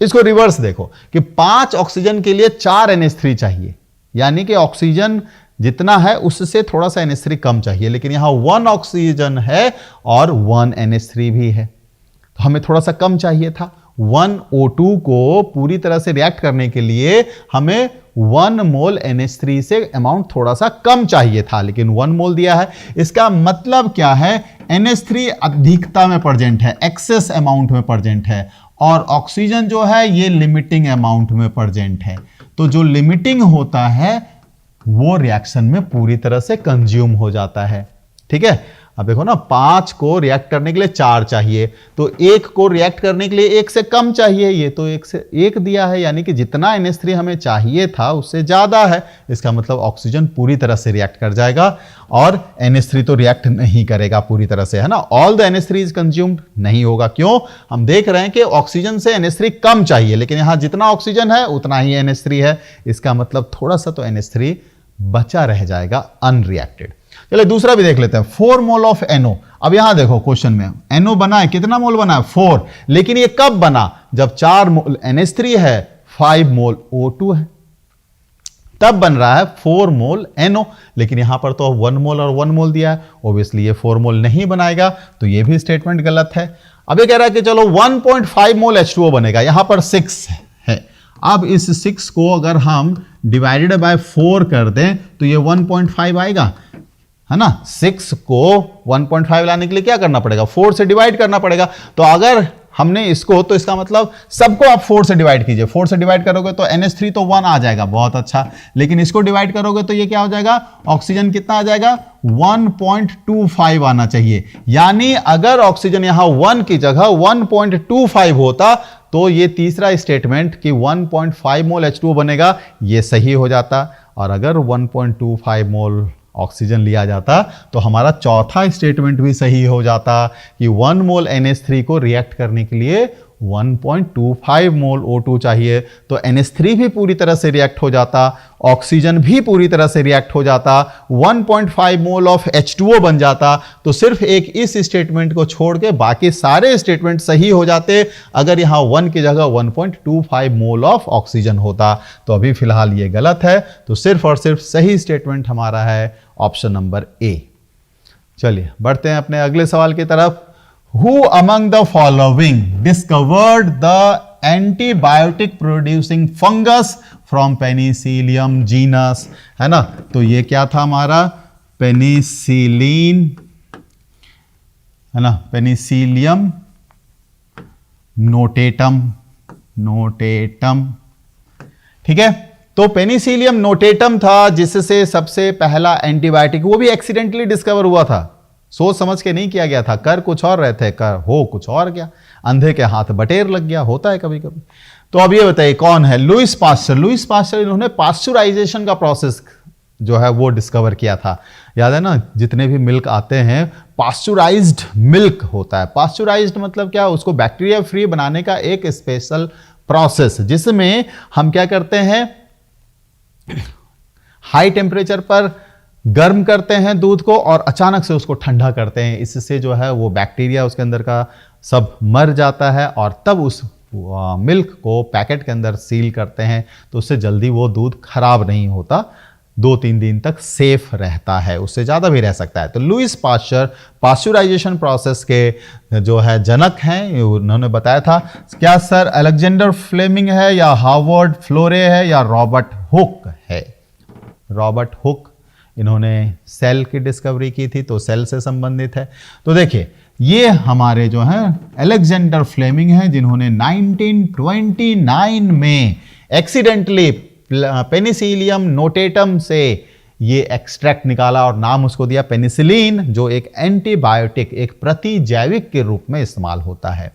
इसको रिवर्स देखो कि 5 ऑक्सीजन के लिए 4 NH3 चाहिए, यानी कि ऑक्सीजन जितना है उससे थोड़ा सा NH3 कम चाहिए, लेकिन यहां 1 ऑक्सीजन है और 1 NH3 भी है, तो हमें थोड़ा सा कम चाहिए था। 1 O2 को पूरी तरह से रिएक्ट करने के लिए हमें 1 मोल NH3 से अमाउंट थोड़ा सा कम चाहिए था, लेकिन 1 मोल दिया है। इसका मतलब क्या है? NH3 अधिकता में प्रेजेंट है, एक्सेस अमाउंट में प्रेजेंट है, और ऑक्सीजन जो है ये लिमिटिंग अमाउंट में प्रेजेंट है। तो जो लिमिटिंग होता है वो रिएक्शन में पूरी तरह से कंज्यूम हो जाता है। ठीक है, अब देखो ना 5 को रिएक्ट करने के लिए 4 चाहिए, तो 1 को रिएक्ट करने के लिए 1 से कम चाहिए, ये तो 1 से 1 दिया है, यानी कि जितना NH3 हमें चाहिए था उससे ज्यादा है। इसका मतलब ऑक्सीजन पूरी तरह से रिएक्ट कर जाएगा और NH3 तो रिएक्ट नहीं करेगा पूरी तरह से, है ना। All the NH3 is consumed नहीं होगा। क्यों? हम देख रहे हैं कि ऑक्सीजन से NH3 कम चाहिए, लेकिन यहां जितना ऑक्सीजन है उतना ही NH3 है। इसका मतलब थोड़ा सा तो NH3 बचा रह जाएगा अनरिएक्टेड। चलिए दूसरा भी देख लेते हैं, 4 मोल ऑफ NO। अब यहां देखो क्वेश्चन में NO बना है, कितना मोल बना है? 4, लेकिन ये कब बना? जब 4 मोल NH3 है, 5 मोल O2 है, तब बन रहा है 4 मोल NO। लेकिन यहां पर तो 1 मोल और 1 मोल दिया है, ऑब्वियसली ये 4 मोल नहीं बनाएगा, तो ये भी स्टेटमेंट गलत है। अब ये कह रहा है कि चलो 1.5 मोल H2O बनेगा, यहां पर 6 है। अब इस 6 को अगर हम डिवाइडेड बाय 4 कर दें तो ये 1.5 आएगा, है ना। 6 को 1.5 लाने के लिए क्या करना पड़ेगा? 4 से डिवाइड करना पड़ेगा। तो अगर हमने इसको, तो इसका मतलब सबको आप 4 से डिवाइड कीजिए। 4 से डिवाइड करोगे तो NH3 तो 1 आ जाएगा, बहुत अच्छा। लेकिन इसको डिवाइड करोगे तो ये क्या हो जाएगा? ऑक्सीजन कितना आ जाएगा? 1.25 आना चाहिए। यानी अगर ऑक्सीजन यहां 1 की जगह 1.25 होता तो ये तीसरा स्टेटमेंट कि 1.5 मोल H2O बनेगा ये सही हो जाता, और अगर 1.25 मोल ऑक्सीजन लिया जाता तो हमारा चौथा स्टेटमेंट भी सही हो जाता कि 1 मोल NH3 को रिएक्ट करने के लिए 1.25 मोल O2 चाहिए। तो NH3 भी पूरी तरह से रिएक्ट हो जाता, ऑक्सीजन भी पूरी तरह से रिएक्ट हो जाता, 1.5 मोल ऑफ H2O बन जाता। तो सिर्फ एक इस स्टेटमेंट को छोड़ के बाकी सारे स्टेटमेंट सही हो जाते अगर यहां 1 की जगह 1.25 मोल ऑफ ऑक्सीजन होता। तो अभी फिलहाल ये गलत है, तो सिर्फ और सिर्फ सही स्टेटमेंट हमारा है ऑप्शन नंबर ए। चलिए बढ़ते हैं अपने अगले सवाल की तरफ। Who among the following discovered the antibiotic producing fungus from Penicillium genus? है ना, तो ये क्या था हमारा? पेनिसिलिन, है ना, पेनिसिलियम नोटेटम। ठीक है, तो पेनिसिलियम नोटेटम था जिससे सबसे पहला एंटीबायोटिक, वो भी एक्सीडेंटली डिस्कवर हुआ था, सोच समझ के नहीं किया गया था। कर कुछ और रहे थे, कर हो कुछ और गया, अंधे के हाथ बटेर लग गया, होता है कभी कभी। तो अब ये बताइए कौन है? Lewis pasture. लुईस पास्चर इन्होंने पास्चुराइजेशन का प्रोसेस जो है वो डिस्कवर किया था। याद है ना, जितने भी मिल्क आते हैं पास्चुराइज्ड मिल्क होता है। पास्चुराइज्ड मतलब क्या? उसको बैक्टीरिया फ्री बनाने का एक स्पेशल प्रोसेस, जिसमें हम क्या करते हैं, हाई टेम्परेचर पर गर्म करते हैं दूध को और अचानक से उसको ठंडा करते हैं। इससे जो है वो बैक्टीरिया उसके अंदर का सब मर जाता है, और तब उस मिल्क को पैकेट के अंदर सील करते हैं, तो उससे जल्दी वो दूध खराब नहीं होता, 2-3 दिन तक सेफ रहता है, उससे ज़्यादा भी रह सकता है। तो लुईस पास्चर पास्चुराइजेशन प्रोसेस के जो है जनक हैं, उन्होंने बताया था। क्या सर अलेक्जेंडर फ्लेमिंग है, या हार्वर्ड फ्लोरे है, या रॉबर्ट हुक है? रॉबर्ट हुक इन्होंने सेल की डिस्कवरी की थी, तो सेल से संबंधित है। तो देखिए ये हमारे जो हैं अलेक्जेंडर फ्लेमिंग हैं, जिन्होंने 1929 में एक्सीडेंटली पेनिसिलियम नोटेटम से ये एक्सट्रैक्ट निकाला और नाम उसको दिया पेनिसिलिन, जो एक एंटीबायोटिक, एक प्रतिजैविक के रूप में इस्तेमाल होता है।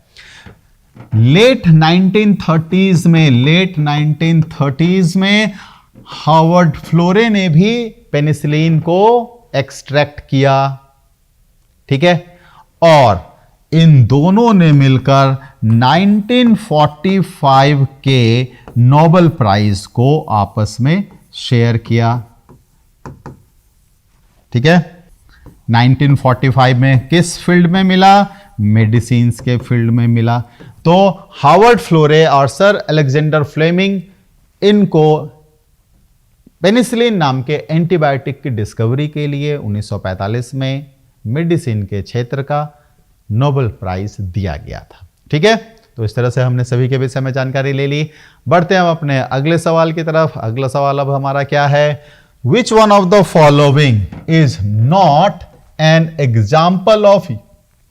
लेट 1930s में हार्वर्ड फ्लोरे ने भी पेनिसिलिन को एक्सट्रैक्ट किया, ठीक है, और इन दोनों ने मिलकर 1945 के नोबेल प्राइज को आपस में शेयर किया, ठीक है। 1945 में किस फील्ड में मिला? मेडिसिन्स के फील्ड में मिला। तो हार्वर्ड फ्लोरे और सर अलेक्जेंडर फ्लेमिंग इनको पेनिसिलिन नाम के एंटीबायोटिक की डिस्कवरी के लिए 1945 में मेडिसिन के क्षेत्र का नोबेल प्राइज दिया गया था, ठीक है। तो इस तरह से हमने सभी के विषय में जानकारी ले ली। बढ़ते हैं हम अपने अगले सवाल की तरफ। अगला सवाल अब हमारा क्या है? Which one of the following is not an example of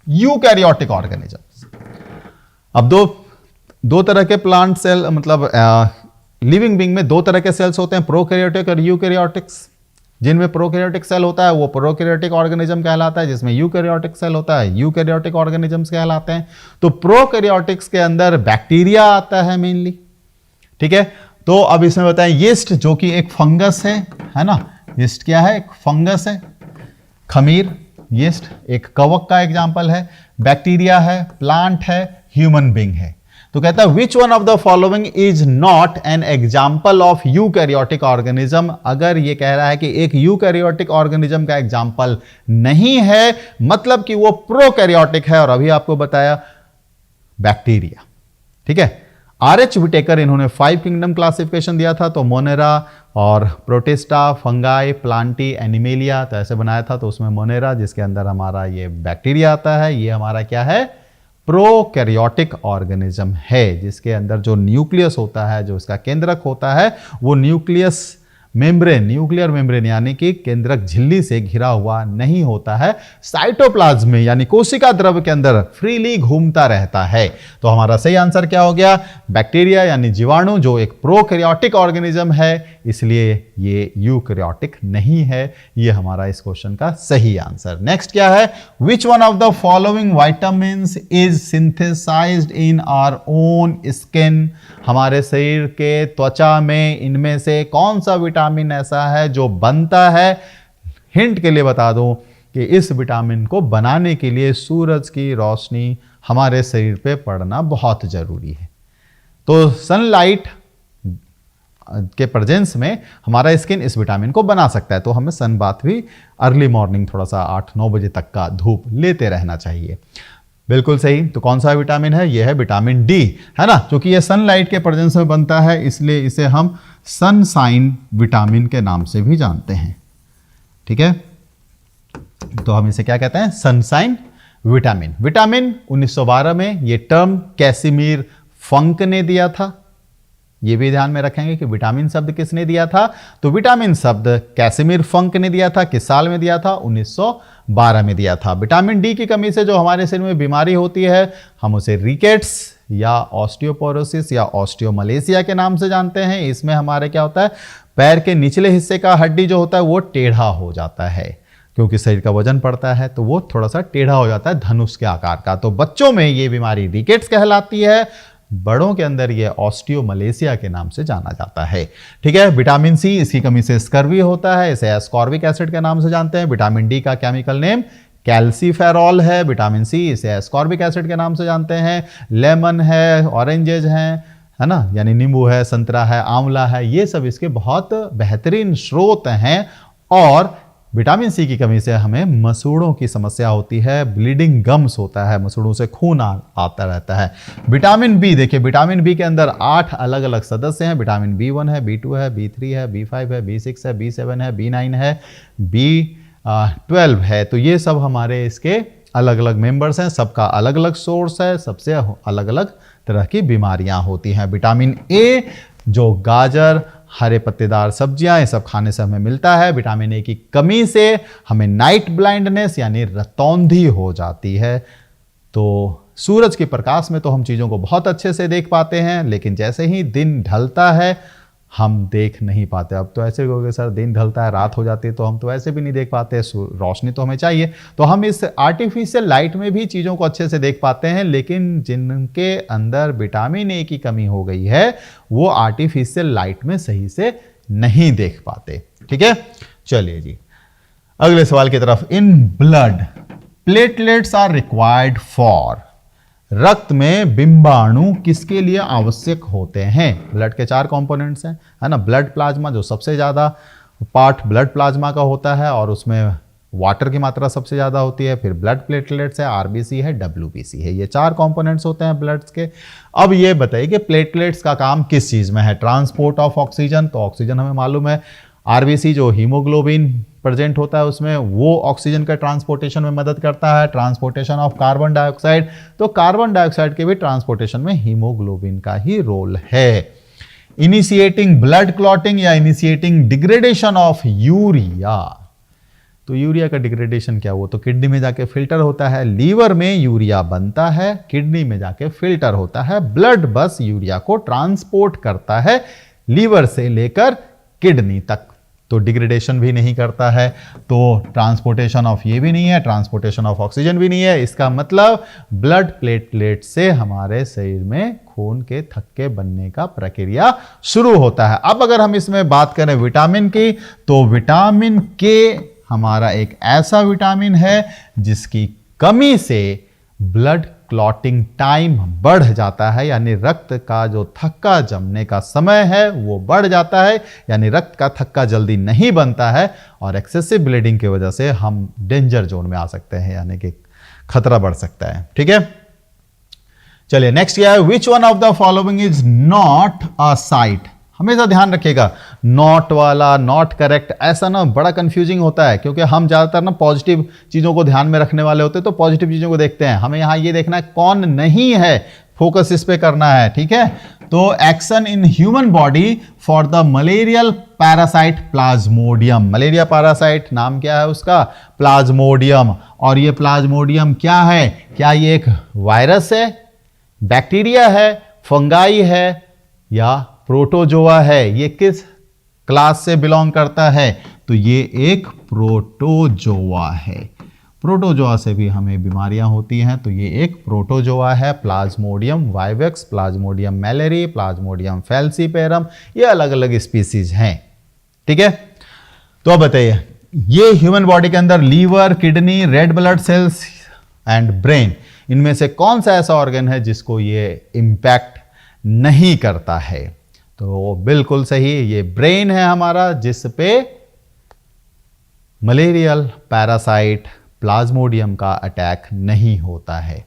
eukaryotic organisms? अब दो तरह के प्लांट सेल, मतलब लिविंग बीइंग में दो तरह के सेल्स होते हैं, प्रोकैरियोटिक और यूकैरियोटिक्स। जिनमें प्रोकैरियोटिक सेल होता है वो प्रोकैरियोटिक ऑर्गेनिज्म कहलाता है, जिसमें यूकैरियोटिक सेल होता है यूकैरियोटिक ऑर्गेनिजम्स कहलाते हैं। तो प्रोकैरियोटिक्स के अंदर बैक्टीरिया आता है मेनली, ठीक है। तो अब इसमें बताएं, यीस्ट जो कि एक फंगस है ना, यीस्ट क्या है? एक फंगस है। खमीर, यीस्ट एक कवक का एग्जाम्पल है। बैक्टीरिया है, प्लांट है, ह्यूमन बीइंग है। तो कहता है which one of the following is not an example of eukaryotic organism. अगर ये कह रहा है कि एक यूकैरियोटिक ऑर्गेनिज्म का एग्जाम्पल नहीं है, मतलब कि वो प्रोकैरियोटिक है, और अभी आपको बताया बैक्टीरिया, ठीक है। आर.एच. विटेकर इन्होंने 5 किंगडम क्लासिफिकेशन दिया था, तो मोनेरा और प्रोटिस्टा, फंगाई, प्लांटी, एनिमेलिया, तो ऐसे बनाया था। तो उसमें मोनेरा, जिसके अंदर हमारा ये बैक्टीरिया आता है, ये हमारा क्या है? प्रोकैरियोटिक ऑर्गेनिज्म है, जिसके अंदर जो न्यूक्लियस होता है, जो इसका केंद्रक होता है, वो न्यूक्लियस मेम्ब्रेन, न्यूक्लियर मेम्ब्रेन यानी कि केंद्रक झिल्ली से घिरा हुआ नहीं होता है, साइटोप्लाज्म में यानी कोशिका द्रव के अंदर फ्रीली घूमता रहता है। तो हमारा सही आंसर क्या हो गया? बैक्टीरिया यानी जीवाणु, जो एक प्रोकैरियोटिक ऑर्गेनिज्म है, इसलिए ये यूकैरियोटिक नहीं है। ये हमारा इस क्वेश्चन का सही आंसर। नेक्स्ट क्या है? Which one of the following vitamins is synthesized in our own skin? हमारे शरीर के त्वचा में इनमें से कौन सा विटामिन ऐसा है जो बनता है? हिंट के लिए बता दूं कि इस विटामिन को बनाने के लिए सूरज की रोशनी हमारे शरीर पे पड़ना बहुत जरूरी है। तो सनलाइट के प्रेजेंस में हमारा स्किन इस विटामिन को बना सकता है। तो हमें सन बाथ भी अर्ली मॉर्निंग थोड़ा सा 8-9 बजे तक का धूप लेते रहना चाहिए। बिल्कुल सही। तो कौन सा विटामिन है? यह है विटामिन डी, है ना, क्योंकि यह सनलाइट के प्रेजेंस में बनता है, इसलिए इसे हम सनसाइन विटामिन के नाम से भी जानते हैं, ठीक है। तो हम इसे क्या कहते हैं? Sunshine vitamin. विटामिन 1912 में यह टर्म कैसिमिर फंक ने दिया था। यह भी ध्यान में रखेंगे कि विटामिन शब्द किसने दिया था? तो विटामिन शब्द कैसिमिर फंक ने दिया था। किस साल में दिया था? 1912 में दिया था। विटामिन डी की कमी से जो हमारे शरीर में बीमारी होती है, हम उसे रिकेट्स या ऑस्टियोपोरोसिस या ऑस्टियोमलेशिया के नाम से जानते हैं। इसमें हमारे क्या होता है? पैर के निचले हिस्से का हड्डी जो होता है वो टेढ़ा हो जाता है, क्योंकि शरीर का वजन पड़ता है तो वो थोड़ा सा टेढ़ा हो जाता है, धनुष के आकार का। तो बच्चों में ये बीमारी रिकेट्स कहलाती है, बड़ों के अंदर ये ऑस्टियोमलेशिया के नाम से जाना जाता है, ठीक है। विटामिन सी, इसकी कमी से स्कर्वी होता है, इसे एस्कॉर्बिक एसिड के नाम से जानते हैं। विटामिन डी का केमिकल नेम कैल्सीफेरॉल है। विटामिन सी, इसे एस्कॉर्बिक एसिड के नाम से जानते हैं। लेमन है, ऑरेंजेज हैं, है ना, यानी नींबू है, संतरा है, आंवला है, ये सब इसके बहुत बेहतरीन स्रोत हैं। और विटामिन सी की कमी से हमें मसूड़ों की समस्या होती है, ब्लीडिंग गम्स होता है, मसूड़ों से खून आता रहता है। विटामिन बी, देखिए विटामिन बी के अंदर 8 अलग अलग सदस्य हैं। विटामिन B1 है, B2 है, B3 है, B5 है, B6 है, B7 है, B9 है, B12 है। तो ये सब हमारे इसके अलग अलग मेंबर्स हैं, सबका अलग अलग सोर्स है, सबसे अलग अलग तरह की बीमारियां होती हैं। विटामिन ए जो गाजर, हरे पत्तेदार सब्जियां, ये सब खाने से हमें मिलता है। विटामिन ए की कमी से हमें नाइट ब्लाइंडनेस यानी रतौंधी हो जाती है। तो सूरज के प्रकाश में तो हम चीज़ों को बहुत अच्छे से देख पाते हैं, लेकिन जैसे ही दिन ढलता है हम देख नहीं पाते। अब तो ऐसे कहोगे सर दिन ढलता है, रात हो जाती है तो हम तो ऐसे भी नहीं देख पाते, रोशनी तो हमें चाहिए। तो हम इस आर्टिफिशियल लाइट में भी चीज़ों को अच्छे से देख पाते हैं, लेकिन जिनके अंदर विटामिन ए की कमी हो गई है वो आर्टिफिशियल लाइट में सही से नहीं देख पाते। ठीक है, चलिए जी अगले सवाल की तरफ। In blood platelets are required for, रक्त में बिंबाणु किसके लिए आवश्यक होते हैं? ब्लड के 4 कंपोनेंट्स हैं, है ना। ब्लड प्लाज्मा जो सबसे ज़्यादा पार्ट ब्लड प्लाज्मा का होता है और उसमें वाटर की मात्रा सबसे ज़्यादा होती है। फिर ब्लड प्लेटलेट्स है, आरबीसी है, डब्ल्यूबीसी है, ये 4 कंपोनेंट्स होते हैं ब्लड्स के। अब ये बताइए कि प्लेटलेट्स का काम किस चीज़ में है? ट्रांसपोर्ट ऑफ ऑक्सीजन, तो ऑक्सीजन हमें मालूम है। आरबीसी जो हीमोग्लोबिन प्रेजेंट होता है उसमें, वो ऑक्सीजन का ट्रांसपोर्टेशन में मदद करता है। ट्रांसपोर्टेशन ऑफ कार्बन डाइऑक्साइड, तो कार्बन डाइऑक्साइड के भी ट्रांसपोर्टेशन में हीमोग्लोबिन का ही रोल है। इनिशिएटिंग ब्लड क्लॉटिंग या इनिशिएटिंग डिग्रेडेशन ऑफ यूरिया, तो यूरिया का डिग्रेडेशन क्या, वो तो किडनी में जाके फिल्टर होता है। लीवर में यूरिया बनता है, किडनी में जाके फिल्टर होता है। ब्लड बस यूरिया को ट्रांसपोर्ट करता है लीवर से लेकर किडनी तक, तो डिग्रेडेशन भी नहीं करता है। तो ट्रांसपोर्टेशन ऑफ ये भी नहीं है, ट्रांसपोर्टेशन ऑफ ऑक्सीजन भी नहीं है। इसका मतलब ब्लड प्लेटलेट से हमारे शरीर में खून के थक्के बनने का प्रक्रिया शुरू होता है। अब अगर हम इसमें बात करें विटामिन की, तो विटामिन के हमारा एक ऐसा विटामिन है जिसकी कमी से ब्लड क्लॉटिंग टाइम बढ़ जाता है, यानी रक्त का जो थक्का जमने का समय है वो बढ़ जाता है, यानी रक्त का थक्का जल्दी नहीं बनता है और एक्सेसिव ब्लीडिंग की वजह से हम डेंजर जोन में आ सकते हैं, यानी कि खतरा बढ़ सकता है। ठीक है, चलिए नेक्स्ट क्या है? Which one of the following is not a site? हमेशा ध्यान रखिएगा, नॉट वाला, नॉट करेक्ट, ऐसा ना बड़ा कंफ्यूजिंग होता है, क्योंकि हम ज़्यादातर ना पॉजिटिव चीज़ों को ध्यान में रखने वाले होते हैं, तो पॉजिटिव चीज़ों को देखते हैं। हमें यहाँ ये देखना है कौन नहीं है, फोकस इस पे करना है। ठीक है, तो action in human body for the malarial parasite Plasmodium. Malaria parasite नाम क्या है उसका? प्लाज्मोडियम। और ये प्लाज्मोडियम क्या है? क्या ये एक वायरस है, बैक्टीरिया है, फंगाई है या प्रोटोजोआ है? ये किस क्लास से बिलोंग करता है? तो ये एक प्रोटोजोआ है। प्रोटोजोआ से भी हमें बीमारियां होती हैं, तो ये एक प्रोटोजोआ है। Plasmodium vivax, Plasmodium malariae, Plasmodium falciparum, ये अलग अलग स्पीसीज हैं। ठीक है, तो अब बताइए, ये ह्यूमन बॉडी के अंदर liver, kidney, red blood cells and brain, इनमें से कौन सा ऐसा ऑर्गन है जिसको ये इंपैक्ट नहीं करता है? तो बिल्कुल सही, ये ब्रेन है हमारा, जिस पे मलेरियल पैरासाइट प्लाज्मोडियम का अटैक नहीं होता है।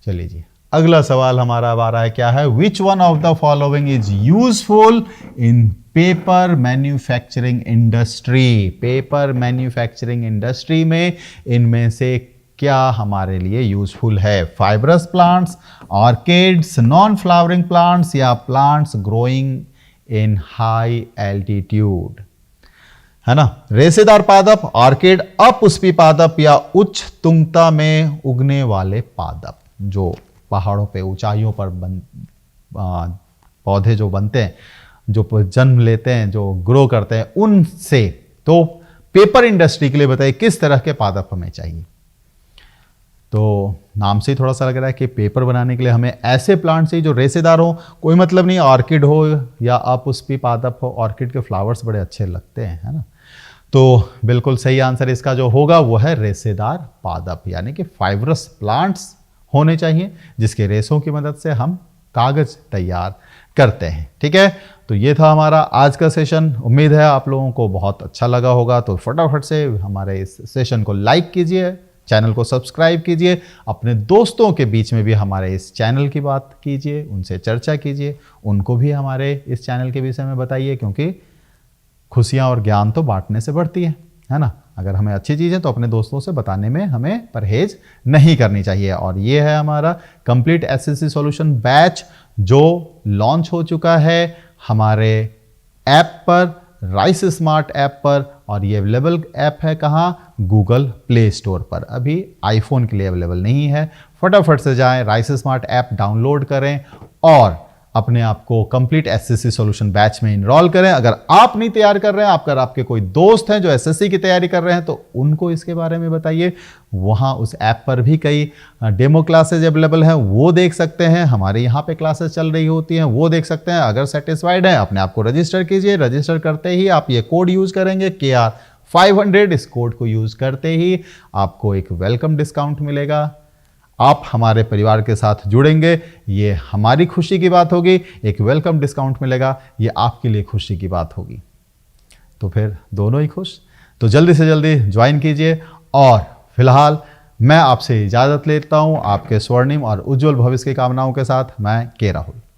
चलिए जी अगला सवाल हमारा अब आ रहा है, क्या है? Which one of the following is useful in paper manufacturing industry? Paper manufacturing industry में इनमें से क्या हमारे लिए यूजफुल है? Fibrous plants, orchids, non flowering plants या plants growing in high altitude, है ना। रेशेदार पादप, ऑर्किड, अपुष्पी पादप या उच्च तुंगता में उगने वाले पादप, जो पहाड़ों पे ऊंचाइयों पर पौधे जो बनते हैं, जो जन्म लेते हैं, जो ग्रो करते हैं, उनसे। तो पेपर इंडस्ट्री के लिए बताइए किस तरह के पादप हमें चाहिए? तो नाम से ही थोड़ा सा लग रहा है कि पेपर बनाने के लिए हमें ऐसे प्लांट चाहिए जो रेशेदार हो। कोई मतलब नहीं ऑर्किड हो या अपुष्पी पादप हो, ऑर्किड के फ्लावर्स बड़े अच्छे लगते हैं, है ना। तो बिल्कुल सही आंसर इसका जो होगा वो है रेशेदार पादप, यानी कि फाइब्रस प्लांट्स होने चाहिए, जिसके रेशों की मदद से हम कागज तैयार करते हैं। ठीक है, तो ये था हमारा आज का सेशन। उम्मीद है आप लोगों को बहुत अच्छा लगा होगा। तो फटाफट से हमारे इस सेशन को लाइक कीजिए, चैनल को सब्सक्राइब कीजिए, अपने दोस्तों के बीच में भी हमारे इस चैनल की बात कीजिए, उनसे चर्चा कीजिए, उनको भी हमारे इस चैनल के विषय में बताइए, क्योंकि खुशियाँ और ज्ञान तो बांटने से बढ़ती है ना। अगर हमें अच्छी चीज़ है तो अपने दोस्तों से बताने में हमें परहेज नहीं करनी चाहिए। और ये है हमारा कंप्लीट एसएससी सॉल्यूशन बैच जो लॉन्च हो चुका है हमारे ऐप पर, राइस स्मार्ट ऐप पर, और ये अवेलेबल ऐप है कहाँ? गूगल प्ले स्टोर पर। अभी आईफोन के लिए अवेलेबल नहीं है। फटाफट से जाएं, राइस स्मार्ट ऐप डाउनलोड करें और अपने आप को कंप्लीट एसएससी सॉल्यूशन बैच में इनरोल करें। अगर आप नहीं तैयार कर रहे हैं, अगर आपके कोई दोस्त हैं जो एसएससी की तैयारी कर रहे हैं, तो उनको इसके बारे में बताइए। वहाँ उस ऐप पर भी कई डेमो क्लासेज अवेलेबल हैं, वो देख सकते हैं। हमारे यहाँ पे क्लासेस चल रही होती हैं, वो देख सकते हैं। अगर सेटिस्फाइड हैं, अपने आप को रजिस्टर कीजिए। रजिस्टर करते ही आप ये कोड यूज करेंगे KR500। इस कोड को यूज करते ही आपको एक वेलकम डिस्काउंट मिलेगा। आप हमारे परिवार के साथ जुड़ेंगे, ये हमारी खुशी की बात होगी। एक वेलकम डिस्काउंट मिलेगा, ये आपके लिए खुशी की बात होगी। तो फिर दोनों ही खुश। तो जल्दी से जल्दी ज्वाइन कीजिए। और फिलहाल मैं आपसे इजाज़त लेता हूँ, आपके स्वर्णिम और उज्जवल भविष्य की कामनाओं के साथ। मैं के राहुल।